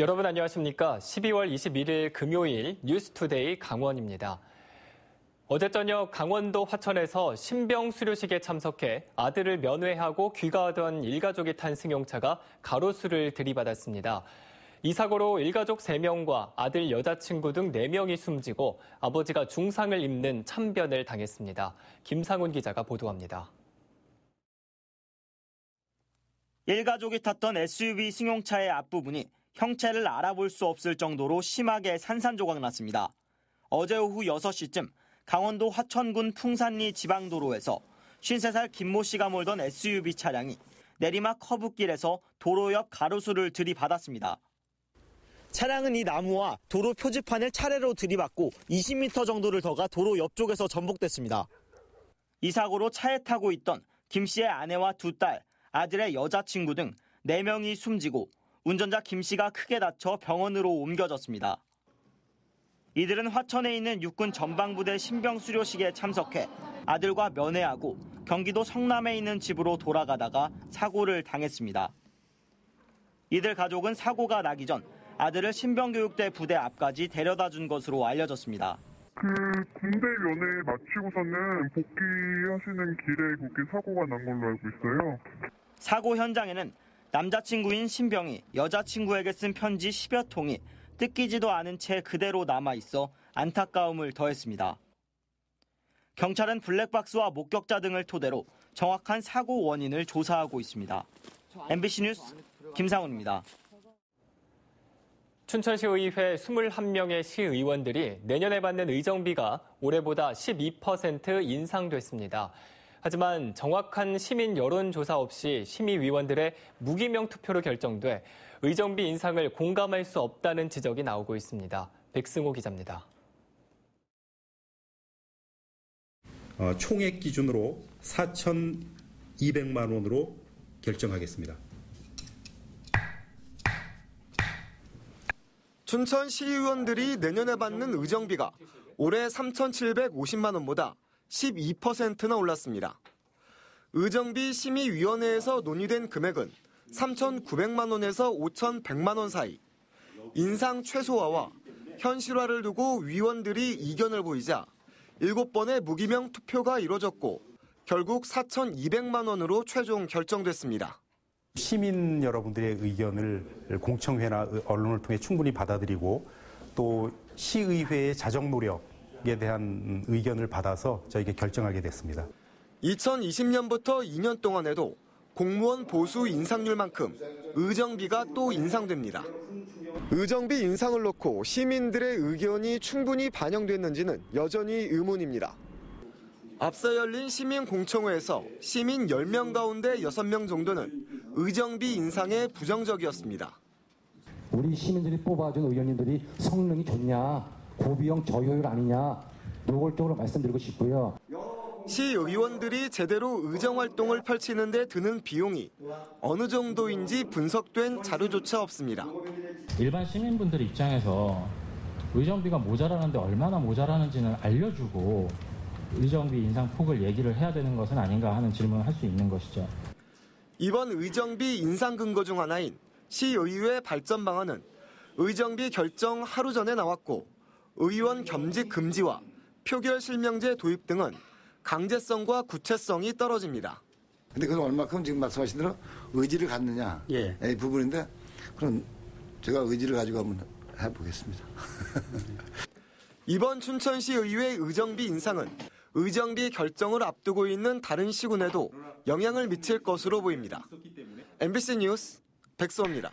여러분 안녕하십니까? 12월 21일 금요일 뉴스투데이 강원입니다. 어제 저녁 강원도 화천에서 신병 수료식에 참석해 아들을 면회하고 귀가하던 일가족이 탄 승용차가 가로수를 들이받았습니다. 이 사고로 일가족 3명과 아들 여자친구 등 4명이 숨지고 아버지가 중상을 입는 참변을 당했습니다. 김상훈 기자가 보도합니다. 일가족이 탔던 SUV 승용차의 앞부분이 형체를 알아볼 수 없을 정도로 심하게 산산조각 났습니다. 어제 오후 6시쯤 강원도 화천군 풍산리 지방도로에서 53살 김모 씨가 몰던 SUV 차량이 내리막 커브길에서 도로 옆 가로수를 들이받았습니다. 차량은 이 나무와 도로 표지판을 차례로 들이받고 20m 정도를 더 가 도로 옆쪽에서 전복됐습니다. 이 사고로 차에 타고 있던 김 씨의 아내와 2딸, 아들의 여자친구 등 4명이 숨지고 운전자 김 씨가 크게 다쳐 병원으로 옮겨졌습니다. 이들은 화천에 있는 육군 전방부대 신병 수료식에 참석해 아들과 면회하고 경기도 성남에 있는 집으로 돌아가다가 사고를 당했습니다. 이들 가족은 사고가 나기 전 아들을 신병교육대 부대 앞까지 데려다 준 것으로 알려졌습니다. 군대 면회 마치고서는 복귀하시는 길에 그렇게 사고가 난 걸로 알고 있어요. 사고 현장에는 남자친구인 신병이 여자친구에게 쓴 편지 10여 통이 뜯기지도 않은 채 그대로 남아있어 안타까움을 더했습니다. 경찰은 블랙박스와 목격자 등을 토대로 정확한 사고 원인을 조사하고 있습니다. MBC 뉴스 김상훈입니다. 춘천시의회 21명의 시의원들이 내년에 받는 의정비가 올해보다 12% 인상됐습니다. 하지만 정확한 시민 여론조사 없이 심의위원들의 무기명 투표로 결정돼 의정비 인상을 공감할 수 없다는 지적이 나오고 있습니다. 백승호 기자입니다. 총액 기준으로 4,200만 원으로 결정하겠습니다. 춘천시의원들이 내년에 받는 의정비가 올해 3,750만 원보다 12%나 올랐습니다. 의정비 심의위원회에서 논의된 금액은 3,900만 원에서 5,100만 원 사이. 인상 최소화와 현실화를 두고 위원들이 이견을 보이자 7번의 무기명 투표가 이뤄졌고 결국 4,200만 원으로 최종 결정됐습니다. 시민 여러분들의 의견을 공청회나 언론을 통해 충분히 받아들이고 또 시의회의 자정 노력에 대한 의견을 받아서 저희가 결정하게 됐습니다. 2020년부터 2년 동안에도 공무원 보수 인상률만큼 의정비가 또 인상됩니다. 의정비 인상을 놓고 시민들의 의견이 충분히 반영됐는지는 여전히 의문입니다. 앞서 열린 시민공청회에서 시민 10명 가운데 6명 정도는 의정비 인상에 부정적이었습니다. 우리 시민들이 뽑아준 의원님들이 성능이 좋냐, 고비용 저효율 아니냐 노골적으로 말씀드리고 싶고요. 시의원들이 제대로 의정활동을 펼치는 데 드는 비용이 어느 정도인지 분석된 자료조차 없습니다. 일반 시민분들 입장에서 의정비가 모자라는데 얼마나 모자라는지는 알려주고 의정비 인상 폭을 얘기를 해야 되는 것은 아닌가 하는 질문을 할 수 있는 것이죠. 이번 의정비 인상 근거 중 하나인 시의회 발전 방안은 의정비 결정 하루 전에 나왔고 의원 겸직 금지와 표결 실명제 도입 등은 강제성과 구체성이 떨어집니다. 근데 그건 얼마큼 지금 말씀하신 대로 의지를 갖느냐 이 부분인데 그럼 제가 의지를 가지고 한번 해보겠습니다. 이번 춘천시의회 의정비 인상은 의정비 결정을 앞두고 있는 다른 시군에도 영향을 미칠 것으로 보입니다. MBC 뉴스 백수호입니다.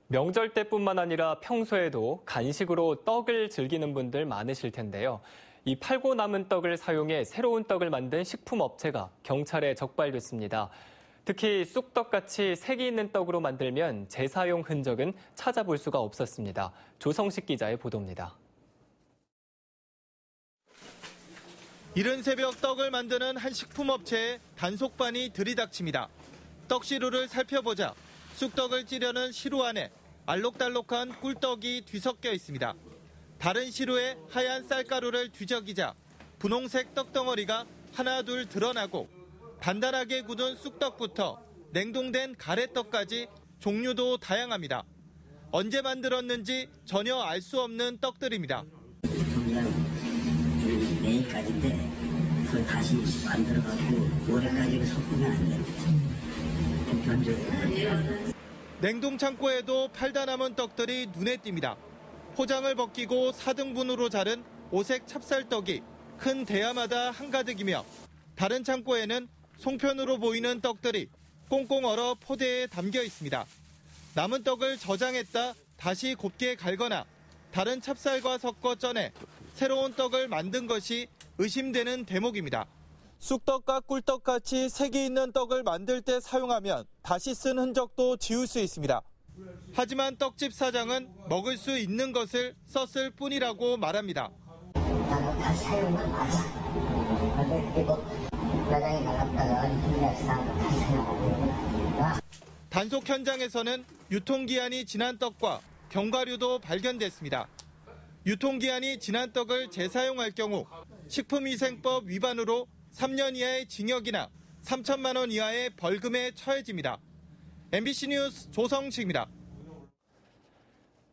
명절 때뿐만 아니라 평소에도 간식으로 떡을 즐기는 분들 많으실 텐데요. 이 팔고 남은 떡을 사용해 새로운 떡을 만든 식품업체가 경찰에 적발됐습니다. 특히 쑥떡같이 색이 있는 떡으로 만들면 재사용 흔적은 찾아볼 수가 없었습니다. 조성식 기자의 보도입니다. 이른 새벽 떡을 만드는 한 식품업체에 단속반이 들이닥칩니다. 떡시루를 살펴보자 쑥떡을 찌려는 시루 안에 알록달록한 꿀떡이 뒤섞여 있습니다. 다른 시루에 하얀 쌀가루를 뒤적이자 분홍색 떡덩어리가 하나둘 드러나고 단단하게 굳은 쑥떡부터 냉동된 가래떡까지 종류도 다양합니다. 언제 만들었는지 전혀 알 수 없는 떡들입니다. 내일까지인데 그걸 다시 만들어갖고 올해까지 섞으면 안 돼요. 냉동 창고에도 팔다 남은 떡들이 눈에 띕니다. 포장을 벗기고 4등분으로 자른 오색 찹쌀떡이 큰 대야마다 한가득이며 다른 창고에는 송편으로 보이는 떡들이 꽁꽁 얼어 포대에 담겨 있습니다. 남은 떡을 저장했다 다시 곱게 갈거나 다른 찹쌀과 섞어 쪄내 새로운 떡을 만든 것이 의심되는 대목입니다. 쑥떡과 꿀떡같이 색이 있는 떡을 만들 때 사용하면 다시 쓴 흔적도 지울 수 있습니다. 하지만 떡집 사장은 먹을 수 있는 것을 썼을 뿐이라고 말합니다. 다시 사용은 맞아. 그런데 그게 뭐 매장에 나갔다가 유통기한이 다시 사용하고. 단속 현장에서는 유통기한이 지난 떡과 견과류도 발견됐습니다. 유통기한이 지난 떡을 재사용할 경우 식품위생법 위반으로 3년 이하의 징역이나 3천만 원 이하의 벌금에 처해집니다. MBC 뉴스 조성식입니다.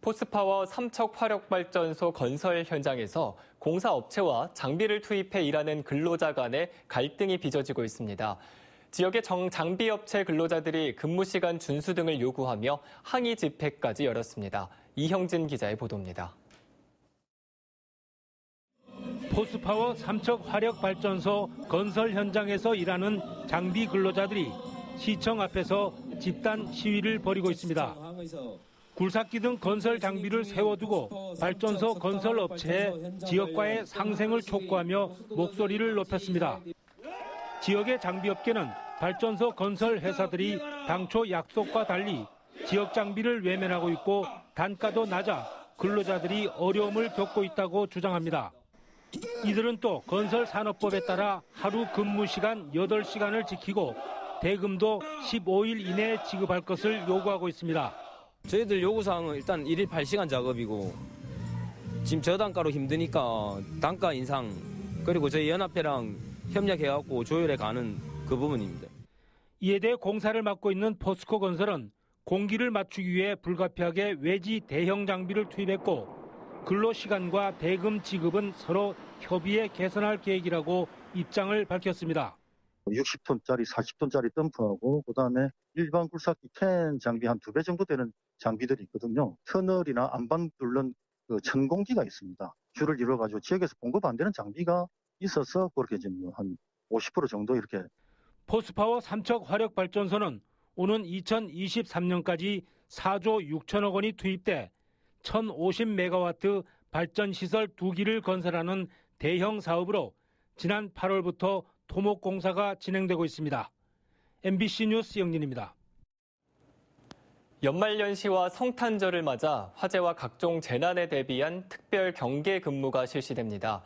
포스파워 삼척화력발전소 건설 현장에서 공사업체와 장비를 투입해 일하는 근로자 간의 갈등이 빚어지고 있습니다. 지역의 장비업체 근로자들이 근무시간 준수 등을 요구하며 항의 집회까지 열었습니다. 이형진 기자의 보도입니다. 포스파워 삼척화력발전소 건설 현장에서 일하는 장비 근로자들이 시청 앞에서 집단 시위를 벌이고 있습니다. 굴삭기 등 건설 장비를 세워두고 발전소 건설 업체의 지역과의 상생을 촉구하며 목소리를 높였습니다. 지역의 장비업계는 발전소 건설 회사들이 당초 약속과 달리 지역 장비를 외면하고 있고 단가도 낮아 근로자들이 어려움을 겪고 있다고 주장합니다. 이들은 또 건설산업법에 따라 하루 근무 시간 8시간을 지키고 대금도 15일 이내에 지급할 것을 요구하고 있습니다. 저희들 요구사항은 일단 1일 8시간 작업이고 지금 저단가로 힘드니까 단가 인상 그리고 저희 연합회랑 협력해갖고 조율해 가는 그 부분입니다. 이에 대해 공사를 맡고 있는 포스코 건설은 공기를 맞추기 위해 불가피하게 외지 대형 장비를 투입했고 근로시간과 대금 지급은 서로 협의해 개선할 계획이라고 입장을 밝혔습니다. 60톤짜리, 40톤짜리 덤프하고 그다음에 일반 굴삭기 캔 장비 한 2배 정도 되는 장비들이 있거든요. 터널이나 안방 뚫는 그 천공기가 있습니다. 줄을 이루어가지고 지역에서 공급 안 되는 장비가 있어서 그렇게 지금 한 50% 정도 이렇게. 포스파워 삼척화력발전소는 오는 2023년까지 4조 6천억 원이 투입돼 1050메가와트 발전시설 2기를 건설하는 대형 사업으로 지난 8월부터 토목 공사가 진행되고 있습니다. MBC 뉴스 영진입니다. 연말연시와 성탄절을 맞아 화재와 각종 재난에 대비한 특별 경계 근무가 실시됩니다.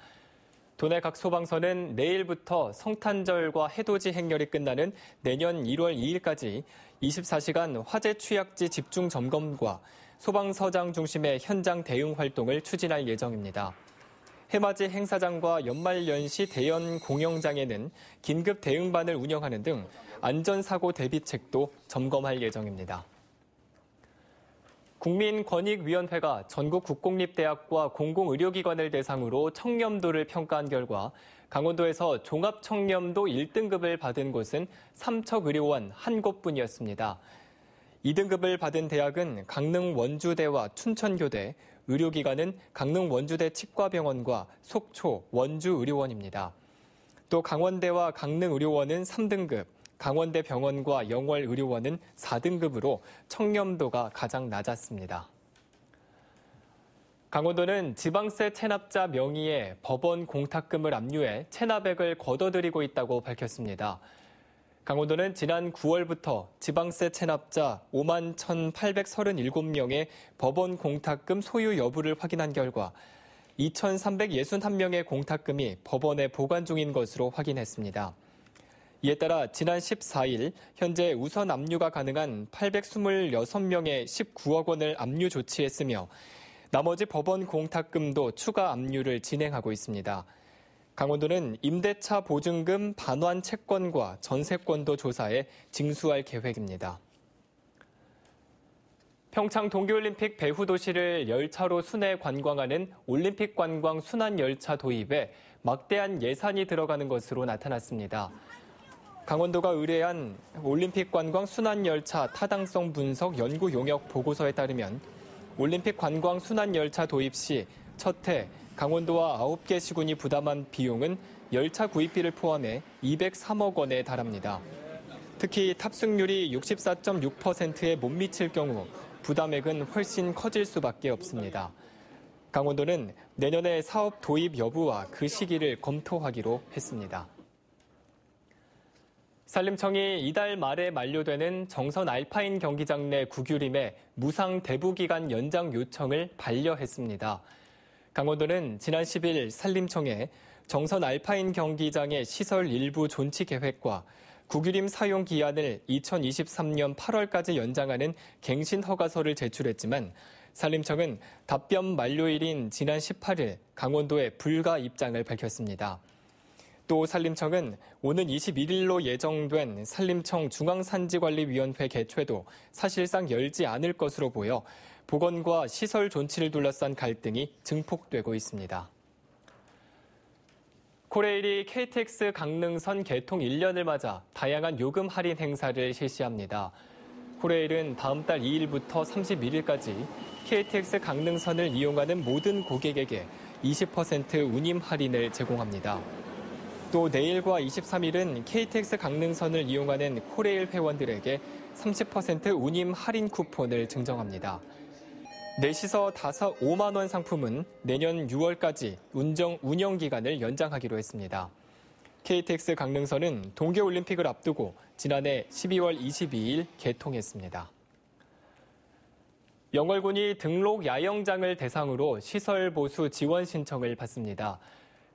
도내 각 소방서는 내일부터 성탄절과 해돋이 행렬이 끝나는 내년 1월 2일까지 24시간 화재 취약지 집중 점검과 소방서장 중심의 현장 대응 활동을 추진할 예정입니다. 해맞이 행사장과 연말연시 대연 공연장에는 긴급 대응반을 운영하는 등 안전사고 대비책도 점검할 예정입니다. 국민권익위원회가 전국 국공립대학과 공공의료기관을 대상으로 청렴도를 평가한 결과 강원도에서 종합청렴도 1등급을 받은 곳은 삼척의료원 한 곳뿐이었습니다. 2등급을 받은 대학은 강릉 원주대와 춘천교대, 의료기관은 강릉 원주대 치과병원과 속초 원주의료원입니다. 또 강원대와 강릉의료원은 3등급, 강원대 병원과 영월의료원은 4등급으로 청렴도가 가장 낮았습니다. 강원도는 지방세 체납자 명의의 법원 공탁금을 압류해 체납액을 거둬들이고 있다고 밝혔습니다. 강원도는 지난 9월부터 지방세 체납자 5만 1,837명의 법원 공탁금 소유 여부를 확인한 결과 2,361명의 공탁금이 법원에 보관 중인 것으로 확인했습니다. 이에 따라 지난 14일 현재 우선 압류가 가능한 826명의 19억 원을 압류 조치했으며 나머지 법원 공탁금도 추가 압류를 진행하고 있습니다. 강원도는 임대차 보증금 반환 채권과 전세권도 조사해 징수할 계획입니다. 평창 동계올림픽 배후 도시를 열차로 순회 관광하는 올림픽 관광 순환 열차 도입에 막대한 예산이 들어가는 것으로 나타났습니다. 강원도가 의뢰한 올림픽 관광 순환 열차 타당성 분석 연구 용역 보고서에 따르면 올림픽 관광 순환 열차 도입 시 첫 해 강원도와 9개 시군이 부담한 비용은 열차 구입비를 포함해 203억 원에 달합니다. 특히 탑승률이 64.6%에 못 미칠 경우 부담액은 훨씬 커질 수밖에 없습니다. 강원도는 내년에 사업 도입 여부와 그 시기를 검토하기로 했습니다. 산림청이 이달 말에 만료되는 정선 알파인 경기장 내 구규림의 무상 대부 기간 연장 요청을 반려했습니다. 강원도는 지난 10일 산림청에 정선 알파인 경기장의 시설 일부 존치 계획과 구규림 사용 기한을 2023년 8월까지 연장하는 갱신 허가서를 제출했지만 산림청은 답변 만료일인 지난 18일 강원도에 불가 입장을 밝혔습니다. 또 산림청은 오는 21일로 예정된 산림청 중앙산지관리위원회 개최도 사실상 열지 않을 것으로 보여 보건과 시설 존치를 둘러싼 갈등이 증폭되고 있습니다. 코레일이 KTX 강릉선 개통 1년을 맞아 다양한 요금 할인 행사를 실시합니다. 코레일은 다음 달 2일부터 31일까지 KTX 강릉선을 이용하는 모든 고객에게 20% 운임 할인을 제공합니다. 또 내일과 23일은 KTX 강릉선을 이용하는 코레일 회원들에게 30% 운임 할인 쿠폰을 증정합니다. 넷이서 5만 원 상품은 내년 6월까지 운영 기간을 연장하기로 했습니다. KTX 강릉선은 동계올림픽을 앞두고 지난해 12월 22일 개통했습니다. 영월군이 등록 야영장을 대상으로 시설 보수 지원 신청을 받습니다.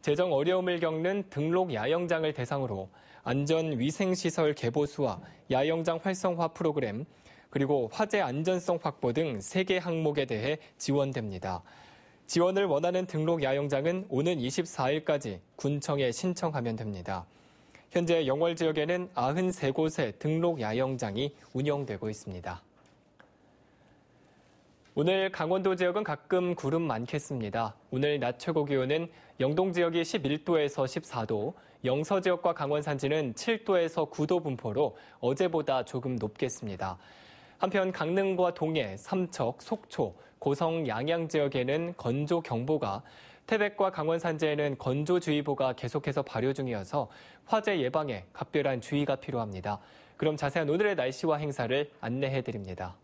재정 어려움을 겪는 등록 야영장을 대상으로 안전위생시설 개보수와 야영장 활성화 프로그램, 그리고 화재 안전성 확보 등 3개 항목에 대해 지원됩니다. 지원을 원하는 등록 야영장은 오는 24일까지 군청에 신청하면 됩니다. 현재 영월 지역에는 93곳의 등록 야영장이 운영되고 있습니다. 오늘 강원도 지역은 가끔 구름 많겠습니다. 오늘 낮 최고 기온은 영동 지역이 11도에서 14도, 영서 지역과 강원 산지는 7도에서 9도 분포로 어제보다 조금 높겠습니다. 한편 강릉과 동해, 삼척, 속초, 고성, 양양 지역에는 건조경보가, 태백과 강원 산지에는 건조주의보가 계속해서 발효 중이어서 화재 예방에 각별한 주의가 필요합니다. 그럼 자세한 오늘의 날씨와 행사를 안내해드립니다.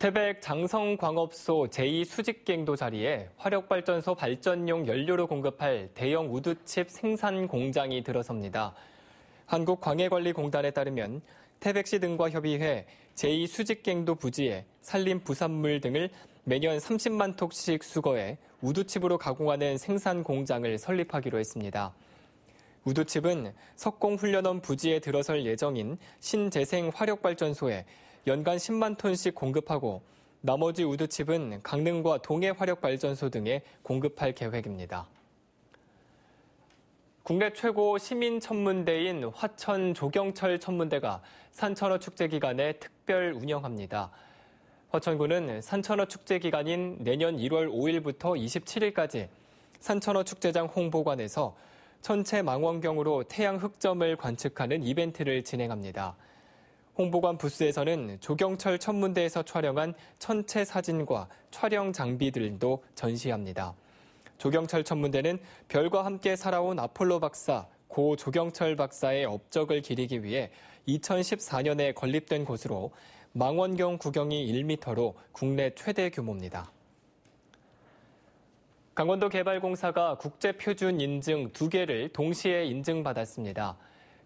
태백 장성광업소 제2수직갱도 자리에 화력발전소 발전용 연료를 공급할 대형 우두칩 생산 공장이 들어섭니다. 한국광해관리공단에 따르면 태백시 등과 협의해 제2수직갱도 부지에 산림 부산물 등을 매년 30만 톡씩 수거해 우두칩으로 가공하는 생산 공장을 설립하기로 했습니다. 우두칩은 석공훈련원 부지에 들어설 예정인 신재생 화력발전소에 연간 10만 톤씩 공급하고 나머지 우두칩은 강릉과 동해 화력발전소 등에 공급할 계획입니다. 국내 최고 시민천문대인 화천 조경철 천문대가 산천어 축제 기간에 특별 운영합니다. 화천군은 산천어 축제 기간인 내년 1월 5일부터 27일까지 산천어 축제장 홍보관에서 천체 망원경으로 태양 흑점을 관측하는 이벤트를 진행합니다. 홍보관 부스에서는 조경철 천문대에서 촬영한 천체 사진과 촬영 장비들도 전시합니다. 조경철 천문대는 별과 함께 살아온 아폴로 박사, 고 조경철 박사의 업적을 기리기 위해 2014년에 건립된 곳으로 망원경 구경이 1m로 국내 최대 규모입니다. 강원도 개발공사가 국제표준 인증 2개를 동시에 인증받았습니다.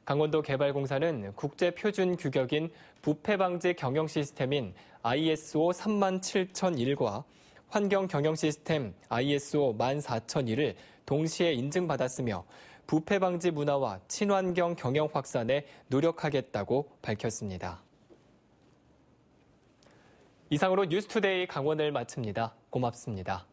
강원도 개발공사는 국제표준 규격인 부패방지 경영 시스템인 ISO 37001과 환경 경영 시스템 ISO 14001을 동시에 인증받았으며 부패방지 문화와 친환경 경영 확산에 노력하겠다고 밝혔습니다. 이상으로 뉴스투데이 강원을 마칩니다. 고맙습니다.